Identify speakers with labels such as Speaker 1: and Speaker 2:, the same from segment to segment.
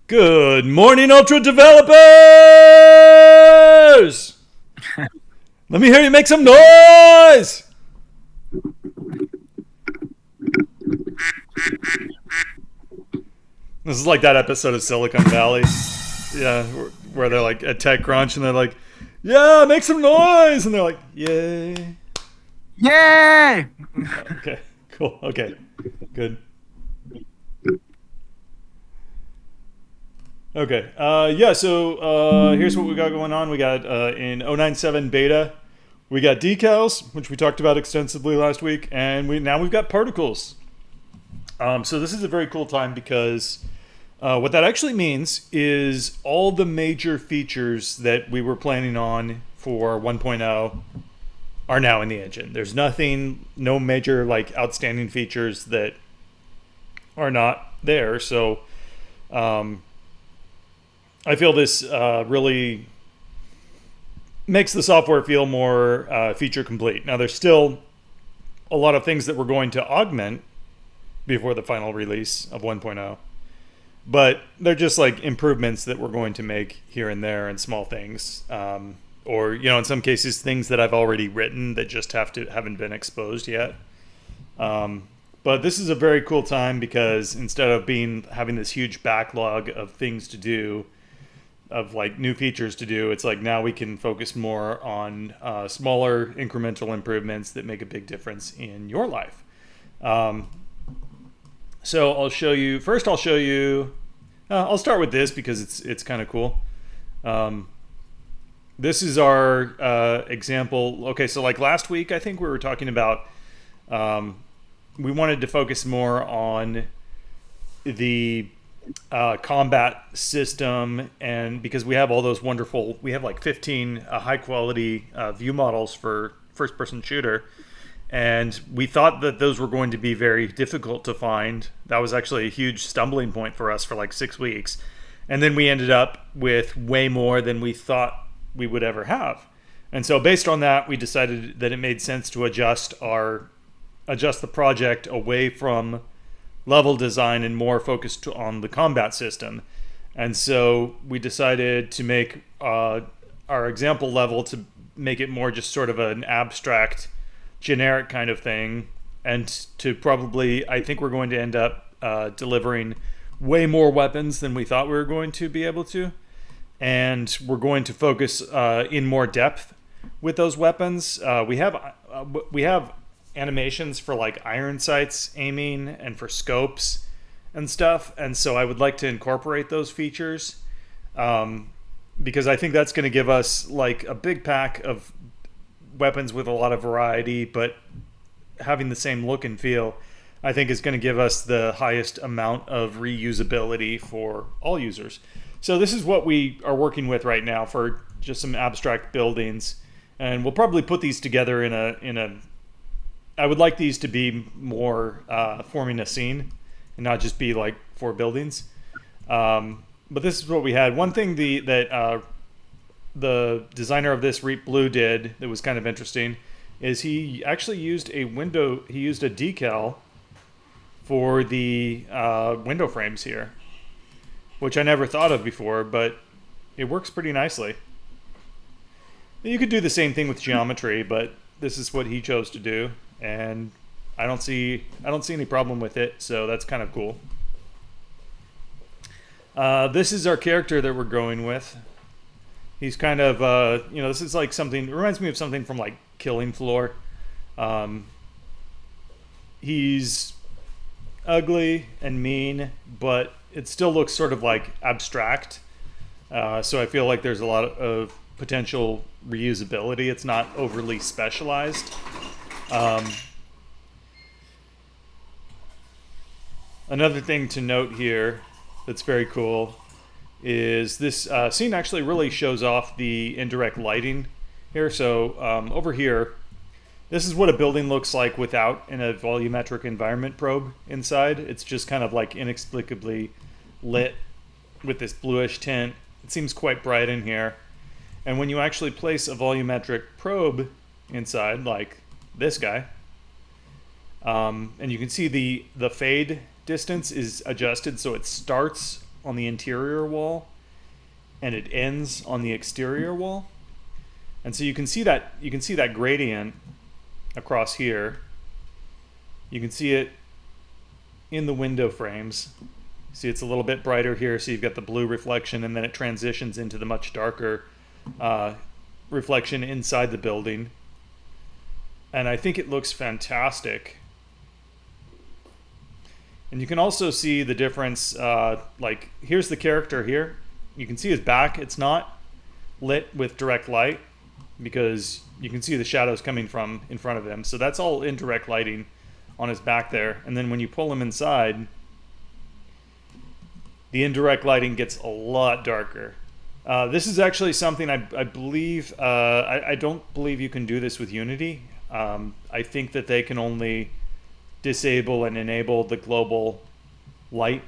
Speaker 1: Good morning, Ultra developers! Let me hear you make some noise! This is like that episode of Silicon Valley. Yeah, where they're like at TechCrunch and they're like, yeah, make some noise! And they're like, yay.
Speaker 2: Yay!
Speaker 1: Okay, cool. Okay, good. Okay, yeah, so here's what we got going on. We got in 097 beta, we got decals, which we talked about extensively last week, and we've got particles. So this is a very cool time because what that actually means is all the major features that we were planning on for 1.0 are now in the engine. There's no major like outstanding features that are not there. So I feel this really makes the software feel more feature complete. Now there's still a lot of things that we're going to augment before the final release of 1.0. But they're just like improvements that we're going to make here and there and small things. Or, in some cases, things that I've already written that just haven't been exposed yet. But this is a very cool time because instead of having this huge backlog of things to do, of like new features to do, it's like now we can focus more on smaller incremental improvements that make a big difference in your life. So I'll show you. First, I'll show you. I'll start with this because it's kind of cool. This is our example. Okay, so like last week, I think we were talking about. We wanted to focus more on the combat system, and because we have all those we have like 15 high quality view models for first person shooter. And we thought that those were going to be very difficult to find. That was actually a huge stumbling point for us for like 6 weeks. And then we ended up with way more than we thought we would ever have. And so based on that, we decided that it made sense to adjust the project away from level design and more focused on the combat system. And so we decided to make our example level to make it more just sort of an abstract generic kind of thing, and to probably, I think we're going to end up delivering way more weapons than we thought we were going to be able to, and we're going to focus in more depth with those weapons. We have animations for like iron sights aiming and for scopes and stuff, and so I would like to incorporate those features because I think that's going to give us like a big pack of weapons with a lot of variety, but having the same look and feel, I think is going to give us the highest amount of reusability for all users. So this is what we are working with right now for just some abstract buildings, and we'll probably put these together in a. I would like these to be more forming a scene, and not just be like 4 buildings. But this is what we had. One thing that the designer of this, Reap Blue, did that was kind of interesting is he actually used a decal for the window frames here, which I never thought of before, but it works pretty nicely. You could do the same thing with geometry, but this is what he chose to do, and I don't see any problem with it, so that's kind of cool. This is our character that we're going with. He's kind of, this is like something, it reminds me of something from like Killing Floor. He's ugly and mean, but it still looks sort of like abstract. So I feel like there's a lot of potential reusability. It's not overly specialized. Another thing to note here that's very cool is this scene actually really shows off the indirect lighting here. So over here, this is what a building looks like without a volumetric environment probe inside. It's just kind of like inexplicably lit with this bluish tint. It seems quite bright in here. And when you actually place a volumetric probe inside, like this guy, and you can see the fade distance is adjusted so it starts on the interior wall and it ends on the exterior wall. And so you can see that gradient across here. You can see it in the window frames. See, it's a little bit brighter here, so you've got the blue reflection, and then it transitions into the much darker reflection inside the building. And I think it looks fantastic. And you can also see the difference, like here's the character here. You can see his back. It's not lit with direct light because you can see the shadows coming from in front of him. So that's all indirect lighting on his back there. And then when you pull him inside, the indirect lighting gets a lot darker. This is actually something I believe, I don't believe you can do this with Unity. I think that they can only disable and enable the global light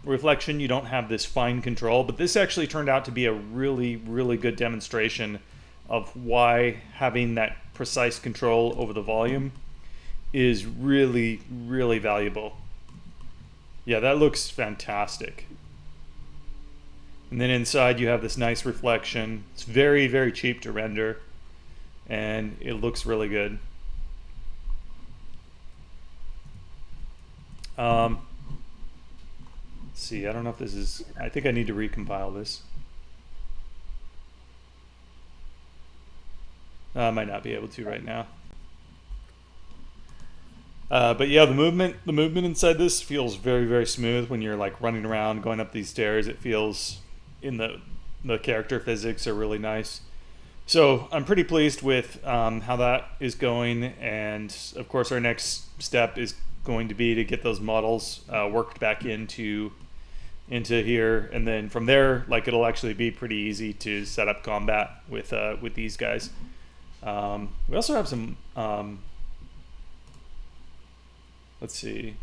Speaker 1: reflection. You don't have this fine control, but this actually turned out to be a really, really good demonstration of why having that precise control over the volume is really, really valuable. Yeah, that looks fantastic. And then inside you have this nice reflection. It's very, very cheap to render, and it looks really good. Let's see, I don't know if this is, I think I need to recompile this. I might not be able to right now. But yeah, the movement inside this feels very, very smooth when you're like running around, going up these stairs. It feels in the character physics are really nice. So I'm pretty pleased with how that is going. And of course, our next step is going to be to get those models worked back into here, and then from there, like it'll actually be pretty easy to set up combat with these guys. We also have some. Let's see.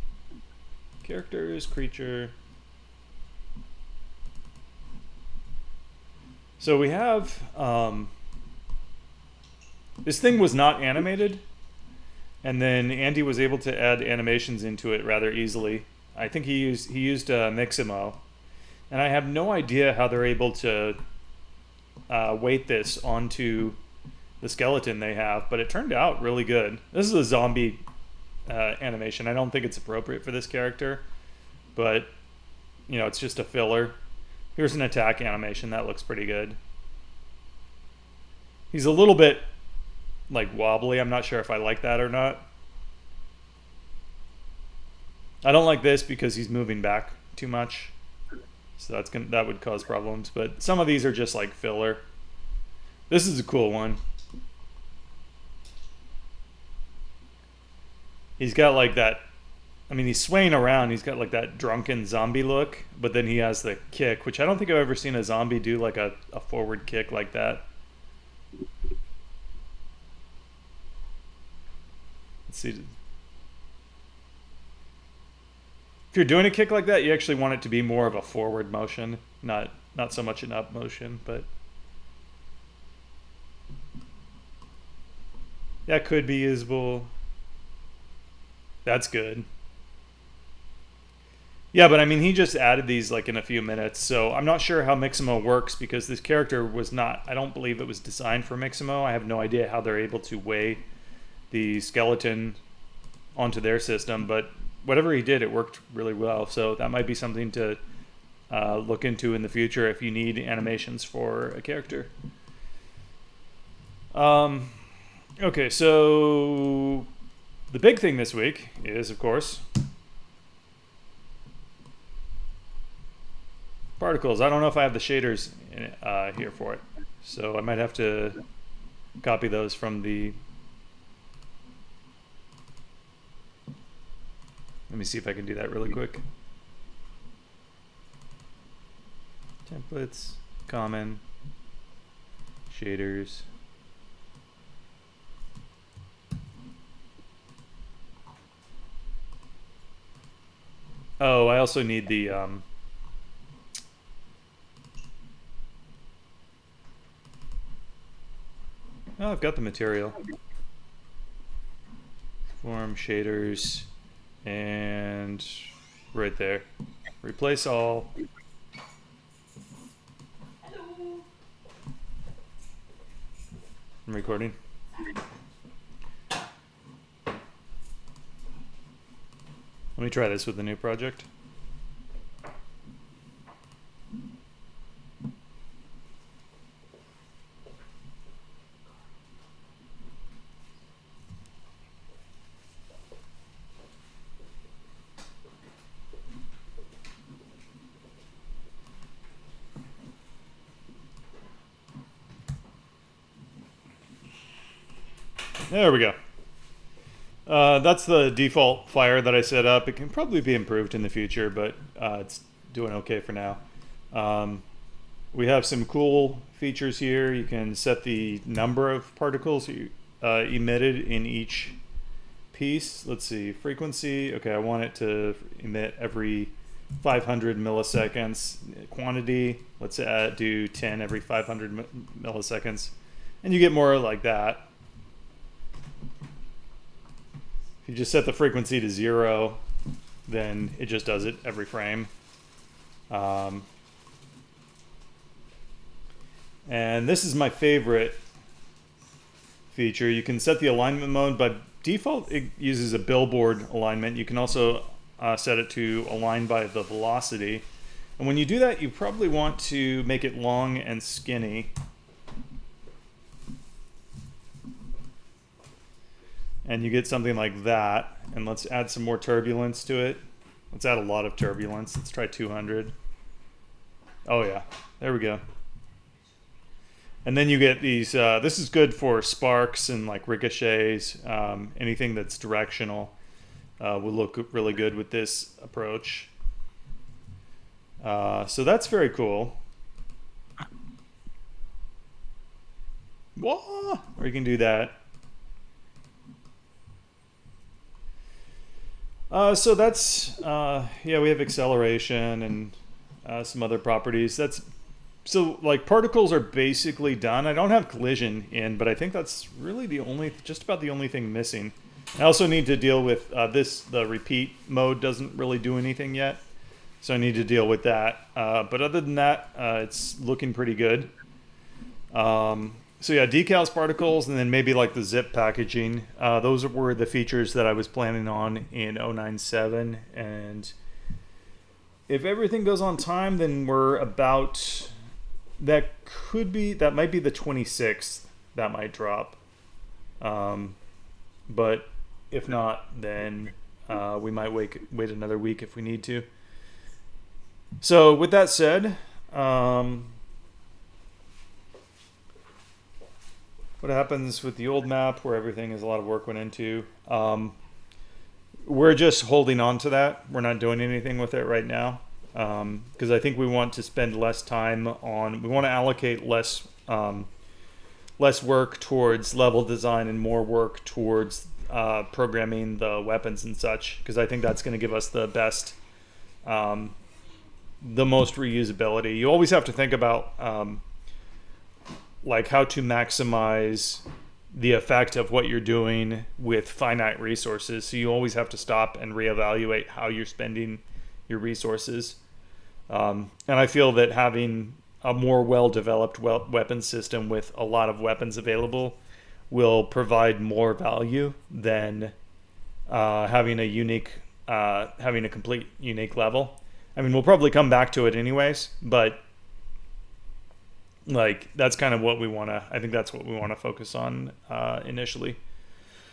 Speaker 1: Characters, creature. So we have this thing was not animated, and then Andy was able to add animations into it rather easily. I think he used Mixamo, and I have no idea how they're able to weight this onto the skeleton they have, but it turned out really good. This is a zombie animation. I don't think it's appropriate for this character, but you know, it's just a filler. Here's an attack animation that looks pretty good. He's a little bit like wobbly. I'm not sure if I like that or not. I don't like this because he's moving back too much, so that would cause problems. But some of these are just like filler. This is a cool one. He's got like that, I mean, he's swaying around. He's got like that drunken zombie look, but then he has the kick, which I don't think I've ever seen a zombie do like a forward kick like that. Let's see. If you're doing a kick like that, you actually want it to be more of a forward motion, not so much an up motion, but that could be usable. That's good. Yeah, but I mean, he just added these like in a few minutes, so I'm not sure how Mixamo works because this character was not, I don't believe it was designed for Mixamo. I have no idea how they're able to weigh the skeleton onto their system, but whatever he did, it worked really well. So that might be something to look into in the future if you need animations for a character. Okay, so the big thing this week is, of course, particles. I don't know if I have the shaders here for it, so I might have to copy those from the... Let me see if I can do that really quick. Templates, common, shaders. Oh, I also need the oh, I've got the material. Form shaders, and right there. Replace all. I'm recording. Let me try this with the new project. There we go. That's the default fire that I set up. It can probably be improved in the future, but it's doing okay for now. We have some cool features here. You can set the number of particles emitted in each piece. Let's see, frequency. Okay, I want it to emit every 500 milliseconds. Quantity, let's do 10 every 500 milliseconds. And you get more like that. If you just set the frequency to 0, then it just does it every frame. And this is my favorite feature. You can set the alignment mode. By default, it uses a billboard alignment. You can also set it to align by the velocity. And when you do that, you probably want to make it long and skinny. And you get something like that. And let's add some more turbulence to it. Let's add a lot of turbulence. Let's try 200. Oh yeah, there we go. And then you get these, this is good for sparks and like ricochets. Anything that's directional will look really good with this approach. So that's very cool. Whoa! Or you can do that. So that's, yeah, we have acceleration and some other properties. So like particles are basically done. I don't have collision in, but I think that's really just about the only thing missing. I also need to deal with the repeat mode doesn't really do anything yet. So I need to deal with that. But other than that, it's looking pretty good. So yeah, decals, particles, and then maybe like the zip packaging. Those were the features that I was planning on in 097. And if everything goes on time, then we're about, that might be the 26th that might drop. But if not, then we might wait another week if we need to. So with that said, what happens with the old map where everything is a lot of work went into? We're just holding on to that. We're not doing anything with it right now because I think we want to spend less time on. We want to allocate less work towards level design and more work towards programming the weapons and such, because I think that's going to give us the best, the most reusability. You always have to think about like how to maximize the effect of what you're doing with finite resources. So you always have to stop and reevaluate how you're spending your resources. And I feel that having a more well-developed weapon system with a lot of weapons available will provide more value than having a complete unique level. I mean, we'll probably come back to it anyways, but like that's kind of what we want to. I think that's what we want to focus on initially.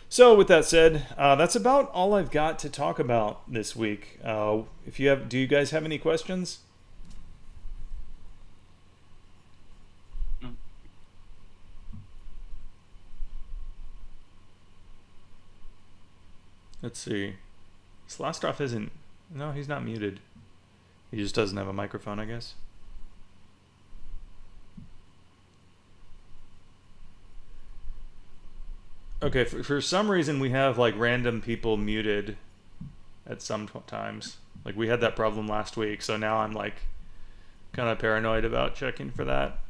Speaker 1: So with that said, that's about all I've got to talk about this week. Do you guys have any questions? Let's see. Slastov isn't. No, he's not muted. He just doesn't have a microphone, I guess. Okay, for some reason we have like random people muted at some times. Like we had that problem last week, so now I'm like kind of paranoid about checking for that.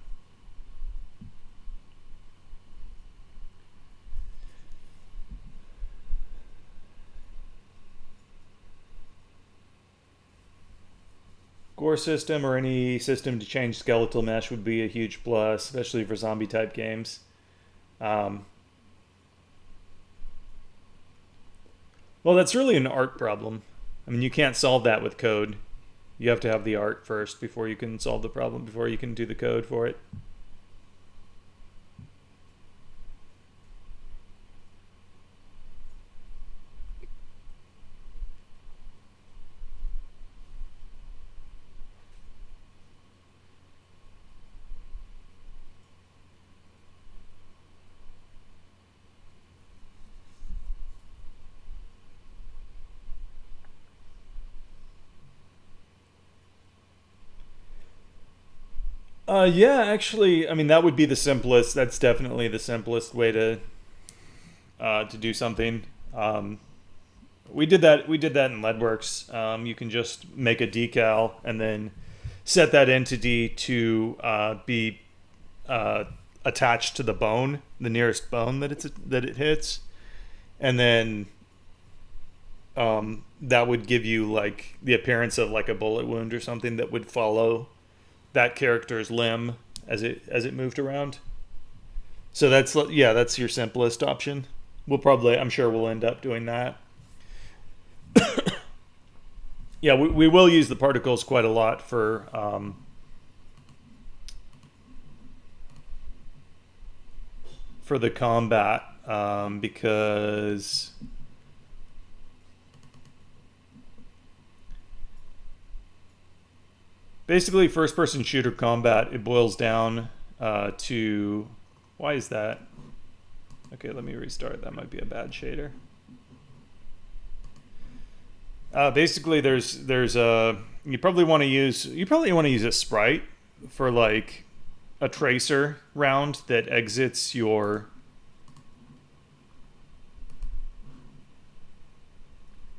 Speaker 1: Gore system or any system to change skeletal mesh would be a huge plus, especially for zombie type games. Um, well, that's really an art problem. I mean, you can't solve that with code. You have to have the art first before you can solve the problem, before you can do the code for it. Yeah, actually, I mean that would be the simplest. That's definitely the simplest way to do something. Um, we did that. We did that in LeadWorks. You can just make a decal and then set that entity to be uh, attached to the bone, the nearest bone that it hits, and then that would give you like the appearance of like a bullet wound or something that would follow that character's limb as it moved around. So that's yeah, that's your simplest option. We'll probably, I'm sure we'll end up doing that. Yeah, we will use the particles quite a lot for the combat because basically first person shooter combat, it boils down to why is that? Okay, let me restart. That might be a bad shader. Basically, there's a you probably want to use a sprite for like a tracer round that exits your.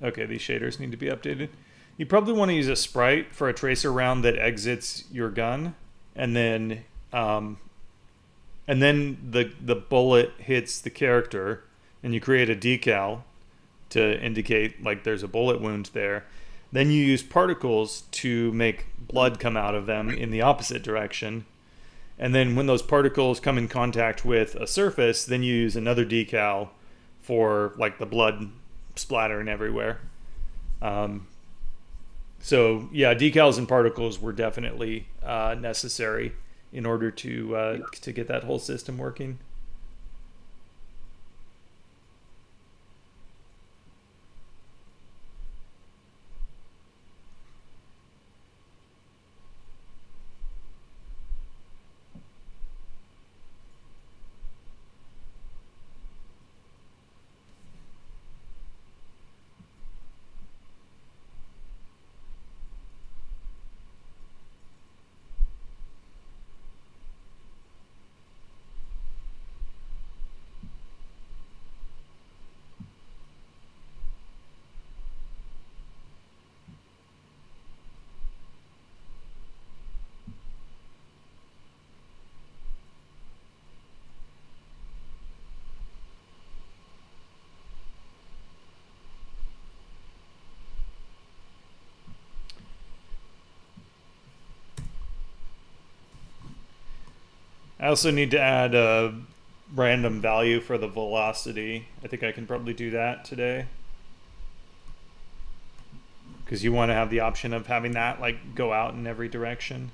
Speaker 1: Okay, these shaders need to be updated. You probably want to use a sprite for a tracer round that exits your gun, and then the bullet hits the character, and you create a decal to indicate like there's a bullet wound there. Then you use particles to make blood come out of them in the opposite direction. And then when those particles come in contact with a surface, then you use another decal for like the blood splattering everywhere. So yeah, decals and particles were definitely necessary in order to get that whole system working. I also need to add a random value for the velocity. I think I can probably do that today. Because you want to have the option of having that like go out in every direction.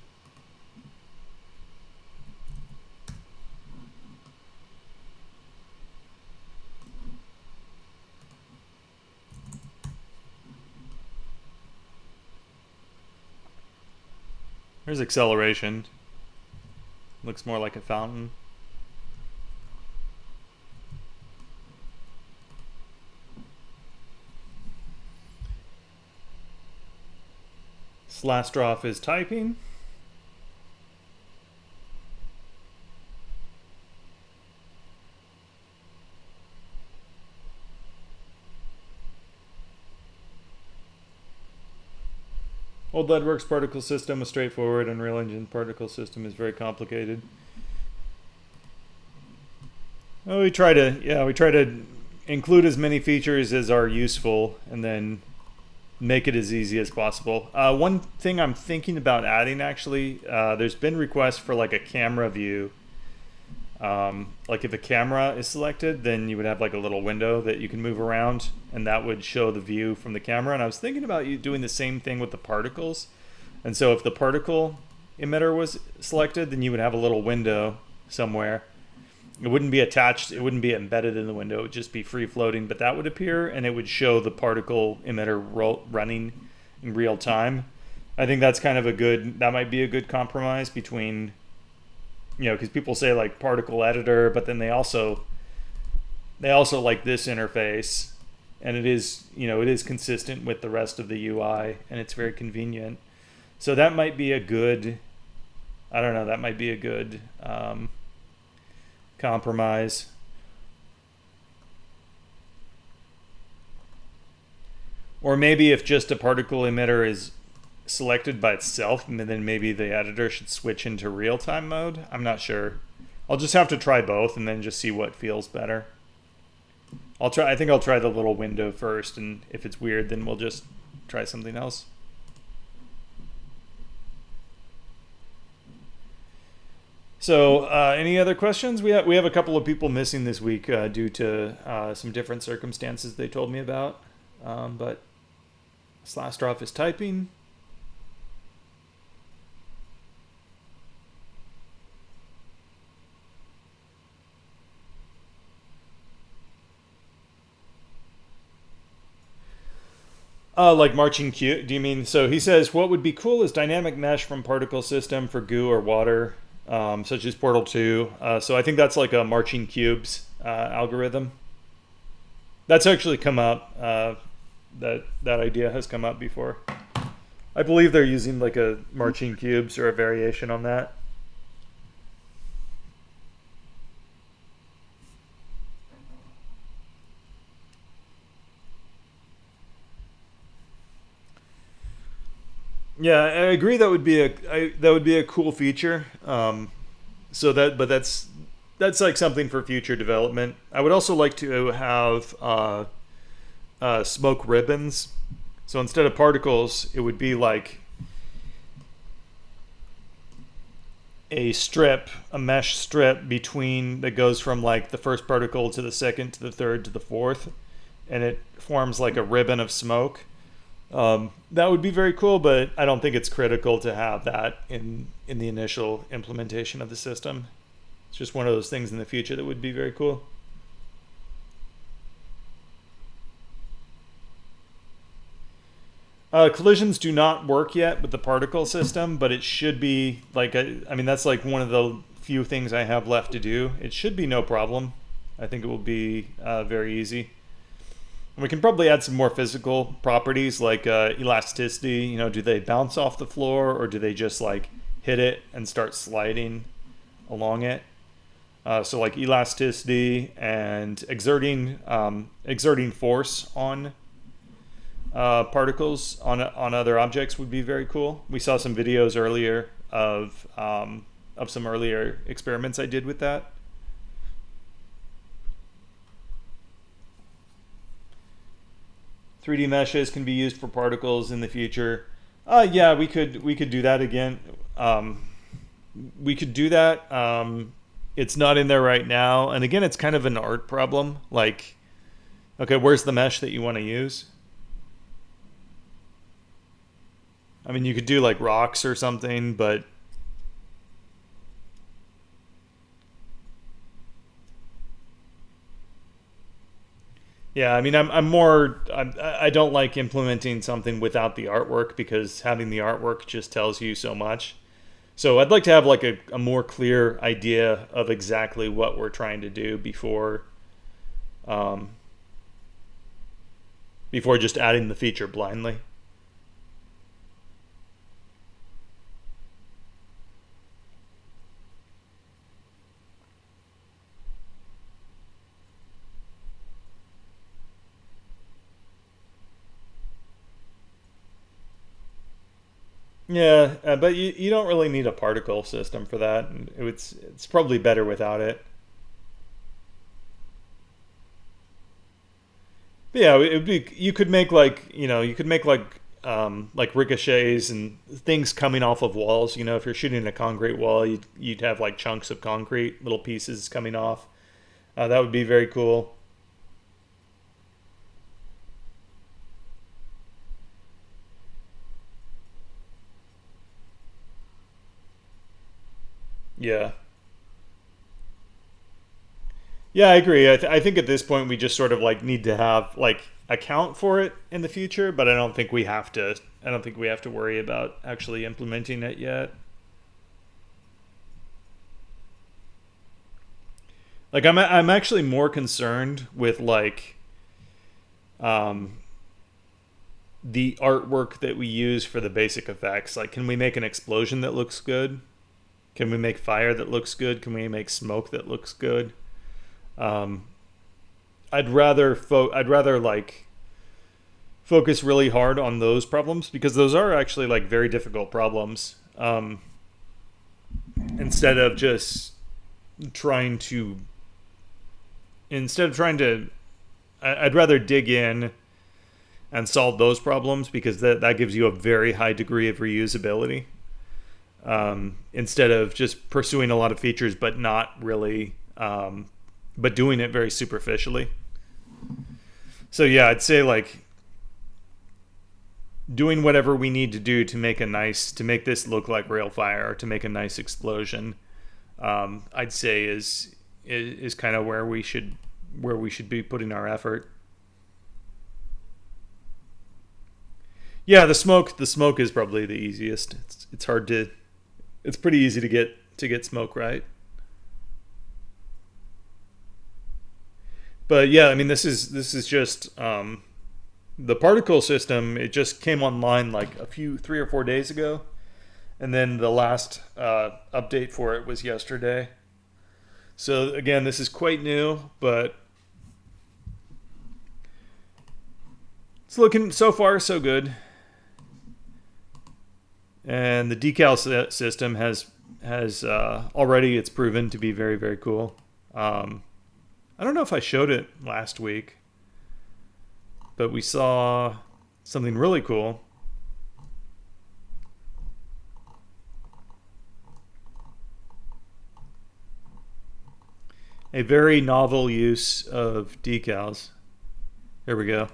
Speaker 1: There's acceleration. Looks more like a fountain. Slastroff is typing. Old LeadWorks particle system was straightforward. Unreal Engine particle system is very complicated. Well, we try to include as many features as are useful, and then make it as easy as possible. One thing I'm thinking about adding, actually, there's been requests for like a camera view Like if a camera is selected, then you would have like a little window that you can move around, and that would show the view from the camera. And I was thinking about you doing the same thing with the particles. And so if the particle emitter was selected, then you would have a little window somewhere. It wouldn't be attached, it wouldn't be embedded in the window, it would just be free floating, but that would appear and it would show the particle emitter running in real time. I think that's kind of that might be a good compromise between, because people say like particle editor, but then they also like this interface, and it is consistent with the rest of the UI, and it's very convenient. So that might be a good, I don't know, that might be a good compromise. Or maybe if just a particle emitter is selected by itself, then maybe the editor should switch into real-time mode. I'm not sure. I'll just have to try both and then just see what feels better. I think I'll try the little window first, and if it's weird, then we'll just try something else. So, any other questions? We have a couple of people missing this week due to some different circumstances they told me about. But Slastroff is typing. Like marching cube? Do you mean? So he says, what would be cool is dynamic mesh from particle system for goo or water. Such as Portal 2. So I think that's like a marching cubes algorithm. That's actually come up. That idea has come up before. I believe they're using like a marching cubes or a variation on that. Yeah, I agree. That would be a cool feature. But that's like something for future development. I would also like to have smoke ribbons. So instead of particles, it would be like a mesh strip between that goes from like the first particle to the second to the third to the fourth, and it forms like a ribbon of smoke. That would be very cool, but I don't think it's critical to have that in the initial implementation of the system. It's just one of those things in the future that would be very cool. Collisions do not work yet with the particle system, but it should be like, that's like one of the few things I have left to do. It should be no problem. I think it will be very easy. We can probably add some more physical properties like elasticity. Do they bounce off the floor, or do they just like hit it and start sliding along it? So like elasticity and exerting force on particles on other objects would be very cool. We saw some videos earlier of some earlier experiments I did with that. "3D meshes can be used for particles in the future." Yeah, we could do that again. We could do that. It's not in there right now, and again, it's kind of an art problem. Like, okay, where's the mesh that you want to use? You could do like rocks or something, but yeah, I don't like implementing something without the artwork, because having the artwork just tells you so much. So I'd like to have like a more clear idea of exactly what we're trying to do before just adding the feature blindly. Yeah, but you don't really need a particle system for that. And it's probably better without it. But yeah, it would be, you could make like like ricochets and things coming off of walls. You know, if you're shooting a concrete wall, you'd have like chunks of concrete, little pieces coming off. That would be very cool. Yeah. Yeah, I agree. I think at this point we just sort of like need to have like account for it in the future, but I don't think we have to. I don't think we have to worry about actually implementing it yet. Like I'm actually more concerned with like um, the artwork that we use for the basic effects. Like, can we make an explosion that looks good? Can we make fire that looks good? Can we make smoke that looks good? Um, I'd rather like focus really hard on those problems because those are actually like very difficult problems. Instead of just trying to instead of trying to I'd rather dig in and solve those problems because that gives you a very high degree of reusability, instead of just pursuing a lot of features but not really, but doing it very superficially. So yeah, I'd say like doing whatever we need to do to make this look like real fire or to make a nice explosion, I'd say is kind of where we should be putting our effort. Yeah, the smoke is probably the easiest. It's hard to it's pretty easy to get smoke right. But yeah, I mean this is just the particle system. It just came online like a few 3 or 4 days ago, and then the last update for it was yesterday. So again, this is quite new, but it's looking so far so good. And the decal system has already it's proven to be very very cool. Um, I don't know if I showed it last week, but we saw something really cool. A very novel use of decals. Here we go.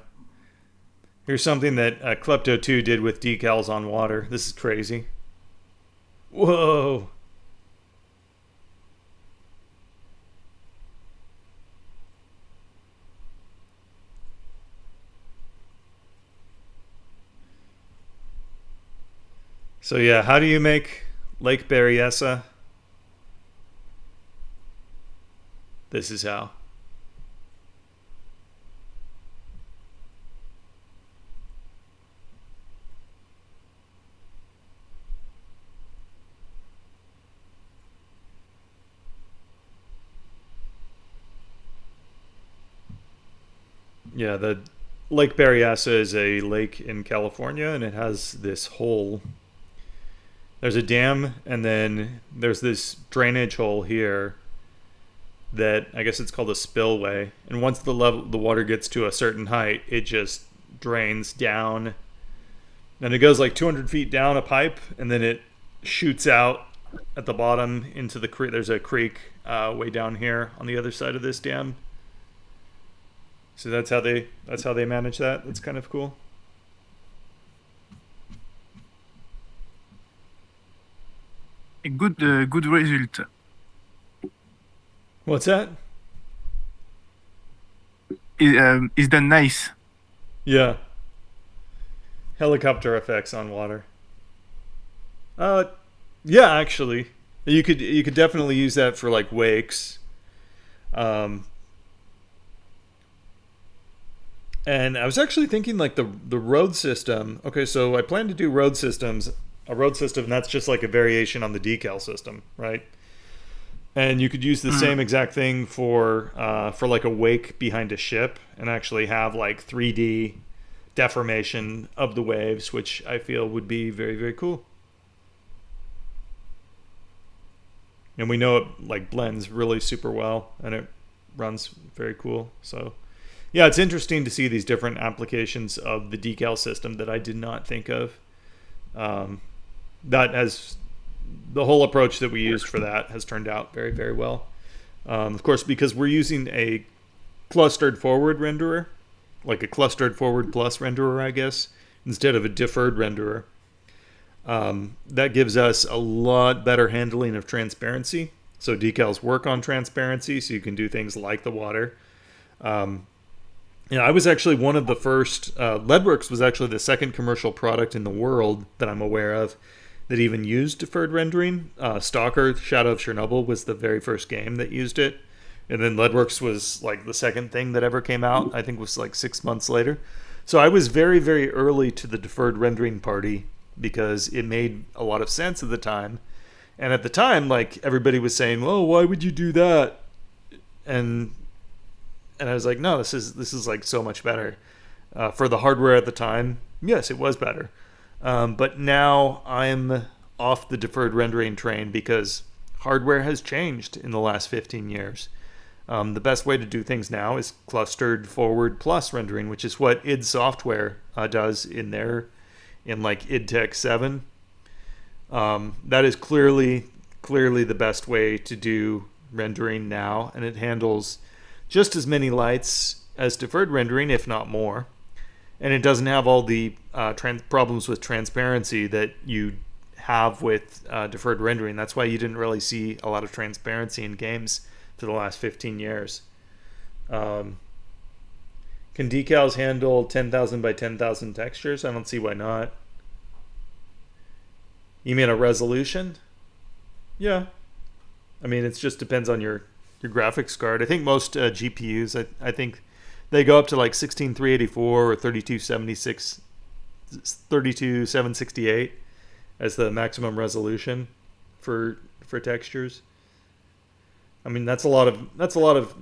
Speaker 1: Here's something that Klepto 2 did with decals on water. This is crazy. Whoa. So yeah, how do you make Lake Berryessa? This is how. Yeah, the Lake Berryessa is a lake in California, and it has this hole. There's a dam, and then there's this drainage hole here that I guess it's called a spillway. And once the water gets to a certain height, it just drains down, and it goes like 200 feet down a pipe, and then it shoots out at the bottom into the creek. There's a creek way down here on the other side of this dam. So that's how they manage that. That's kind of cool.
Speaker 2: A good result.
Speaker 1: What's that?
Speaker 2: Is that nice?
Speaker 1: Yeah, helicopter effects on water. Uh, yeah, actually, you could definitely use that for like wakes. Um, and I was actually thinking like the road system. Okay, so I plan to do a road system that's just like a variation on the decal system, right? And you could use the same exact thing for like a wake behind a ship, and actually have like 3D deformation of the waves, which I feel would be very very cool. And we know it like blends really super well, and it runs very cool. So Yeah, it's interesting to see these different applications of the decal system that I did not think of. Um, that has the whole approach that we used for that has turned out very, very well. Of course, because we're using a clustered forward renderer, like a clustered forward plus renderer, I guess, instead of a deferred renderer. That gives us a lot better handling of transparency. So decals work on transparency, so you can do things like the water. I was actually one of the first. Leadworks was actually the second commercial product in the world that I'm aware of that even used deferred rendering. Stalker: Shadow of Chernobyl was the very first game that used it, and then Leadworks was like the second thing that ever came out. I think it was like 6 months later. So I was very, very early to the deferred rendering party because it made a lot of sense at the time. And at the time, like everybody was saying, "Oh, why would you do that?" And I was like, "No, this is like so much better." For the hardware at the time, yes, it was better. But now I'm off the deferred rendering train because hardware has changed in the last 15 years. The best way to do things now is clustered forward plus rendering, which is what id Software does in like idTech 7. That is clearly the best way to do rendering now, and it handles just as many lights as deferred rendering, if not more. And it doesn't have all the problems with transparency that you have with deferred rendering. That's why you didn't really see a lot of transparency in games for the last 15 years. Can decals handle 10,000 by 10,000 textures? I don't see why not. You mean a resolution? Yeah. I mean, it just depends on your graphics card. I think most GPUs, I think they go up to like 16384 or 32768 as the maximum resolution for textures. I mean, that's a lot of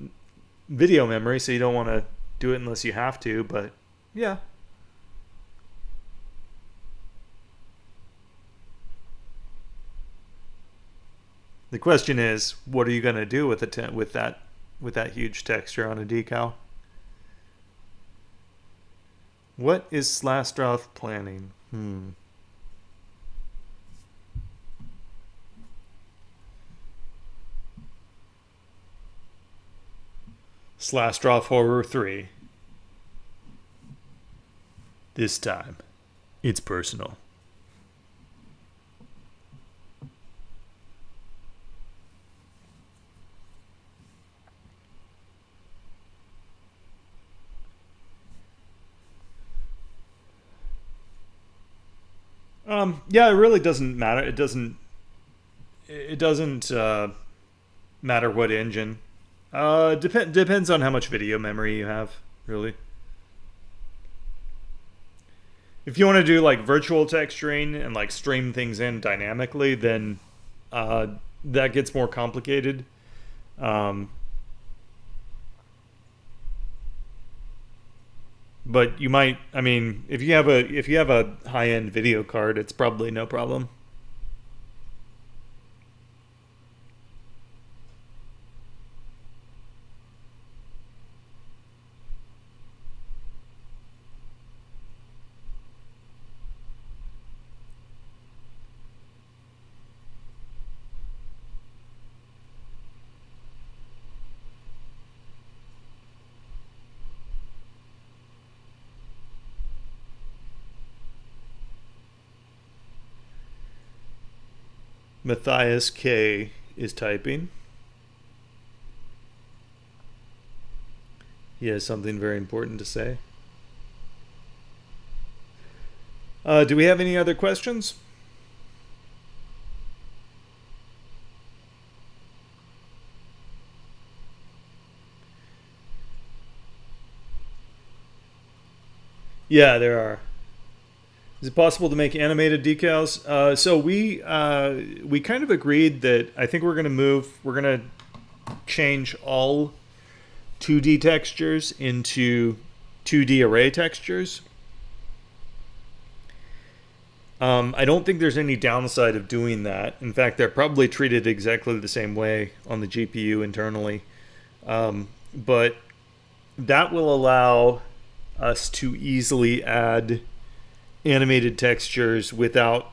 Speaker 1: video memory, so you don't want to do it unless you have to, but yeah. The question is, what are you going to do with that huge texture on a decal? What is Slastroth planning? Slastroth Horror 3. This time, it's personal. Yeah, it really doesn't matter. It doesn't matter what engine. Depends on how much video memory you have, really. If you want to do like virtual texturing and like stream things in dynamically, then that gets more complicated. But you might, I mean, if you have a high-end video card, it's probably no problem. Matthias K is typing. He has something very important to say. Do we have any other questions? Yeah, there are. Is it possible to make animated decals? So we kind of agreed that I think we're going to change all 2D textures into 2D array textures. I don't think there's any downside of doing that. In fact, they're probably treated exactly the same way on the GPU internally. But that will allow us to easily add animated textures without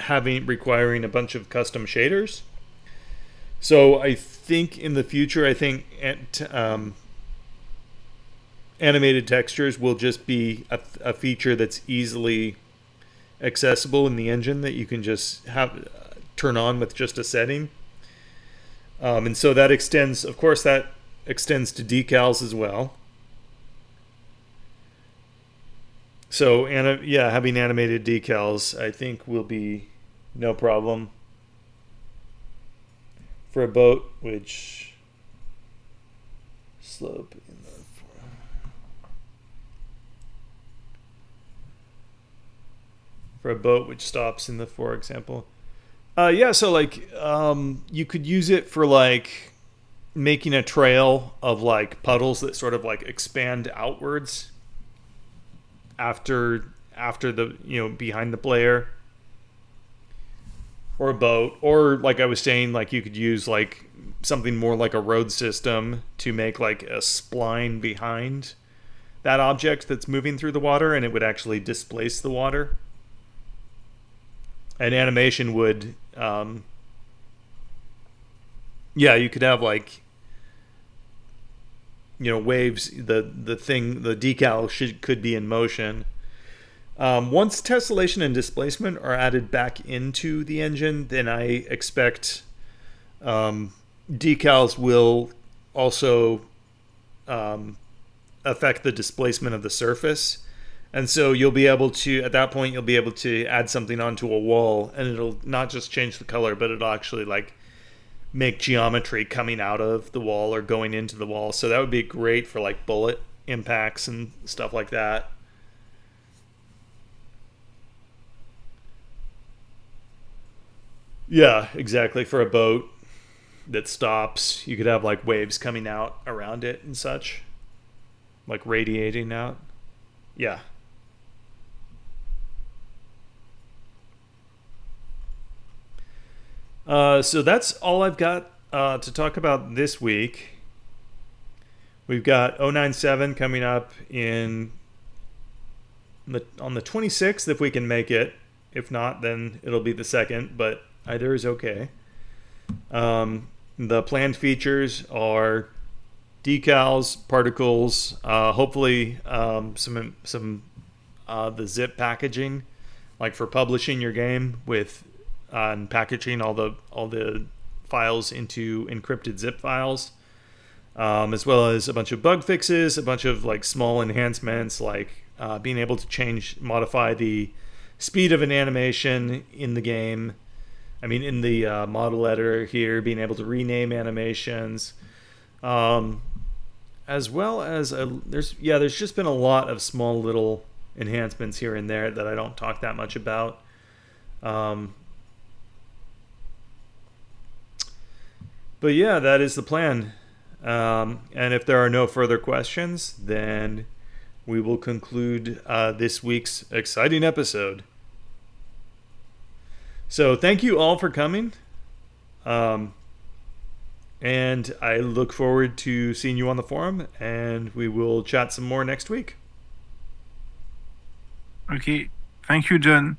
Speaker 1: having requiring a bunch of custom shaders. So I think in the future, I think animated textures will just be a feature that's easily accessible in the engine that you can just have turn on with just a setting. And so that extends, of course, that extends to decals as well. So, yeah, having animated decals, I think, will be no problem for a boat which slope in the for a boat which stops in the for example. Yeah, so like you could use it for like making a trail of like puddles that sort of like expand outwards after the behind the player, or a boat, or like I was saying, like you could use like something more like a road system to make like a spline behind that object that's moving through the water, and it would actually displace the water. An animation would yeah, you could have like waves. The decal could be in motion. Once tessellation and displacement are added back into the engine, then I expect decals will also affect the displacement of the surface. And so you'll be able to, at that point, you'll be able to add something onto a wall, and it'll not just change the color, but it'll actually like make geometry coming out of the wall or going into the wall. So that would be great for like bullet impacts and stuff like that. Yeah, exactly. For a boat that stops, you could have like waves coming out around it and such, like radiating out. Yeah. So that's all I've got to talk about this week. We've got 097 coming up on the 26th if we can make it. If not, then it'll be the 2nd, but either is okay. The planned features are decals, particles, hopefully some the zip packaging, like for publishing your game with and packaging all the files into encrypted zip files, as well as a bunch of bug fixes, a bunch of like small enhancements, like being able to modify the speed of an animation in the game. I mean, in the model editor here, being able to rename animations, as well as there's just been a lot of small little enhancements here and there that I don't talk that much about. But yeah, that is the plan. And if there are no further questions, then we will conclude this week's exciting episode. So thank you all for coming. And I look forward to seeing you on the forum, and we will chat some more next week.
Speaker 2: Okay. Thank you, John.